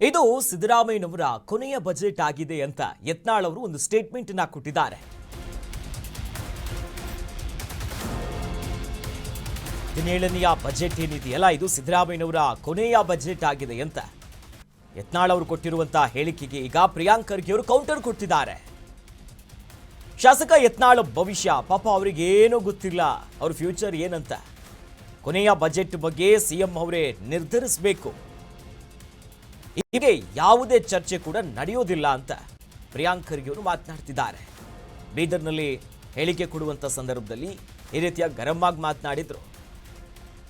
ಇದು ಸಿದ್ದರಾಮಯ್ಯನವರ ಕೊನೆಯ ಬಜೆಟ್ ಆಗಿದೆ ಅಂತ ಯತ್ನಾಳ್ ಅವರು ಒಂದು ಸ್ಟೇಟ್ಮೆಂಟ್ ಅನ್ನು ಕೊಟ್ಟಿದ್ದಾರೆ. 17ನೆಯ ಬಜೆಟ್ ಏನಿದೆಯಲ್ಲ ಇದು ಸಿದ್ದರಾಮಯ್ಯನವರ ಕೊನೆಯ ಬಜೆಟ್ ಆಗಿದೆ ಅಂತ ಯತ್ನಾಳ್ ಅವರು ಕೊಟ್ಟಿರುವಂತಹ ಹೇಳಿಕೆಗೆ ಈಗ ಪ್ರಿಯಾಂಕ್ ಖರ್ಗೆ ಅವರು ಕೌಂಟರ್ ಕೊಟ್ಟಿದ್ದಾರೆ. ಶಾಸಕ ಯತ್ನಾಳ್ ಭವಿಷ್ಯ ಪಾಪ ಅವರಿಗೆ ಏನೂ ಗೊತ್ತಿಲ್ಲ, ಅವ್ರ ಫ್ಯೂಚರ್ ಏನಂತ. ಕೊನೆಯ ಬಜೆಟ್ ಬಗ್ಗೆ ಸಿಎಂ ಅವರೇ ನಿರ್ಧರಿಸಬೇಕು, ಹೀಗೆ ಯಾವುದೇ ಚರ್ಚೆ ಕೂಡ ನಡೆಯೋದಿಲ್ಲ ಅಂತ ಪ್ರಿಯಾಂಕ್ ಖರ್ಗೆ ಅವರು ಮಾತನಾಡ್ತಿದ್ದಾರೆ. ಬೀದರ್ನಲ್ಲಿ ಹೇಳಿಕೆ ಕೊಡುವಂಥ ಸಂದರ್ಭದಲ್ಲಿ ಈ ರೀತಿಯ ಗರಂ ಆಗಿ ಮಾತನಾಡಿದ್ರು.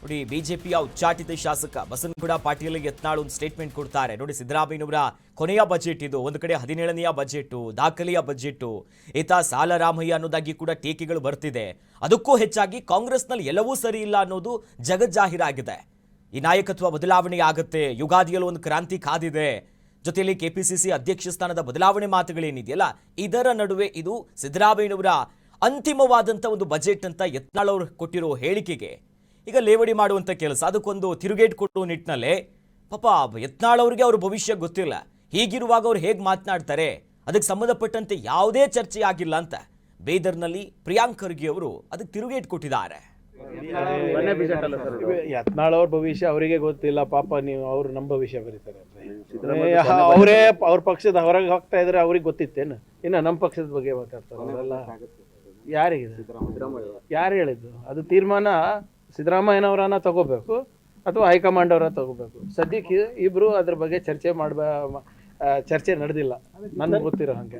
ನೋಡಿ, ಬಿಜೆಪಿಯ ಉಚ್ಚಾಟಿತ ಶಾಸಕ ಬಸನಗೌಡ ಪಾಟೀಲ್ ಯತ್ನಾಳ್ ಒಂದು ಸ್ಟೇಟ್ಮೆಂಟ್ ಕೊಡ್ತಾರೆ. ನೋಡಿ, ಸಿದ್ದರಾಮಯ್ಯನವರ ಕೊನೆಯ ಬಜೆಟ್ ಇದು. ಒಂದು ಕಡೆ 17ನೆಯ ಬಜೆಟ್, ದಾಖಲೆಯ ಬಜೆಟ್, ಈತ ಸಾಲರಾಮಯ್ಯ ಅನ್ನೋದಾಗಿ ಕೂಡ ಟೀಕೆಗಳು ಬರ್ತಿದೆ. ಅದಕ್ಕೂ ಹೆಚ್ಚಾಗಿ ಕಾಂಗ್ರೆಸ್ನಲ್ಲಿ ಎಲ್ಲವೂ ಸರಿ ಇಲ್ಲ ಅನ್ನೋದು ಜಗಜ್ಜಾಹೀರಾಗಿದೆ. ಈ ನಾಯಕತ್ವ ಬದಲಾವಣೆ ಆಗುತ್ತೆ, ಯುಗಾದಿಯಲ್ಲಿ ಒಂದು ಕ್ರಾಂತಿ ಕಾದಿದೆ, ಜೊತೆಯಲ್ಲಿ ಕೆಪಿಸಿಸಿ ಅಧ್ಯಕ್ಷ ಸ್ಥಾನದ ಬದಲಾವಣೆ ಮಾತುಗಳೇನಿದೆಯಲ್ಲ, ಇದರ ನಡುವೆ ಇದು ಸಿದ್ದರಾಮಯ್ಯನವರ ಅಂತಿಮವಾದಂಥ ಒಂದು ಬಜೆಟ್ ಅಂತ ಯತ್ನಾಳ್ ಅವರು ಕೊಟ್ಟಿರೋ ಹೇಳಿಕೆಗೆ ಈಗ ಲೇವಡಿ ಮಾಡುವಂಥ ಕೆಲಸ, ಅದಕ್ಕೊಂದು ತಿರುಗೇಟು ಕೊಡುವ ನಿಟ್ಟಿನಲ್ಲೇ ಪಾಪ ಯತ್ನಾಳ್ ಅವರಿಗೆ ಅವ್ರ ಭವಿಷ್ಯ ಗೊತ್ತಿಲ್ಲ. ಹೀಗಿರುವಾಗ ಅವ್ರು ಹೇಗೆ ಮಾತನಾಡ್ತಾರೆ, ಅದಕ್ಕೆ ಸಂಬಂಧಪಟ್ಟಂತೆ ಯಾವುದೇ ಚರ್ಚೆ ಆಗಿಲ್ಲ ಅಂತ ಬೀದರ್ನಲ್ಲಿ ಪ್ರಿಯಾಂಕ್ ಖರ್ಗೆ ಅವರು ಅದಕ್ಕೆ ತಿರುಗೇಟು ಕೊಟ್ಟಿದ್ದಾರೆ. ಯತ್ನಾಳ್ ಅವ್ರ ಭವಿಷ್ಯ ಅವರಿಗೆ ಗೊತ್ತಿಲ್ಲ ಪಾಪ, ನೀವು ಅವ್ರು ನಮ್ಮ ಭವಿಷ್ಯ ಬರೀತಾರೆ. ಅವರೇ ಅವ್ರ ಪಕ್ಷದ ಹೊರಗೆ ಹೋಗ್ತಾ ಇದ್ರೆ ಅವ್ರಿಗೆ ಗೊತ್ತಿತ್ತೇನು? ಇನ್ನು ನಮ್ಮ ಪಕ್ಷದ ಬಗ್ಗೆ ಮಾತಾಡ್ತಾರಲ್ಲ, ಯಾರಿಗಿದೆ? ಯಾರು ಹೇಳಿದ್ದು? ಅದು ತೀರ್ಮಾನ ಸಿದ್ದರಾಮಯ್ಯನವರನ್ನ ತಗೋಬೇಕು ಅಥವಾ ಹೈಕಮಾಂಡ್ ಅವರ ತಗೋಬೇಕು. ಸದ್ಯಕ್ಕೆ ಇಬ್ರು ಅದ್ರ ಬಗ್ಗೆ ಚರ್ಚೆ ನಡೆದಿಲ್ಲ, ನನಗೆ ಗೊತ್ತಿರೋ ಹಾಗೆ.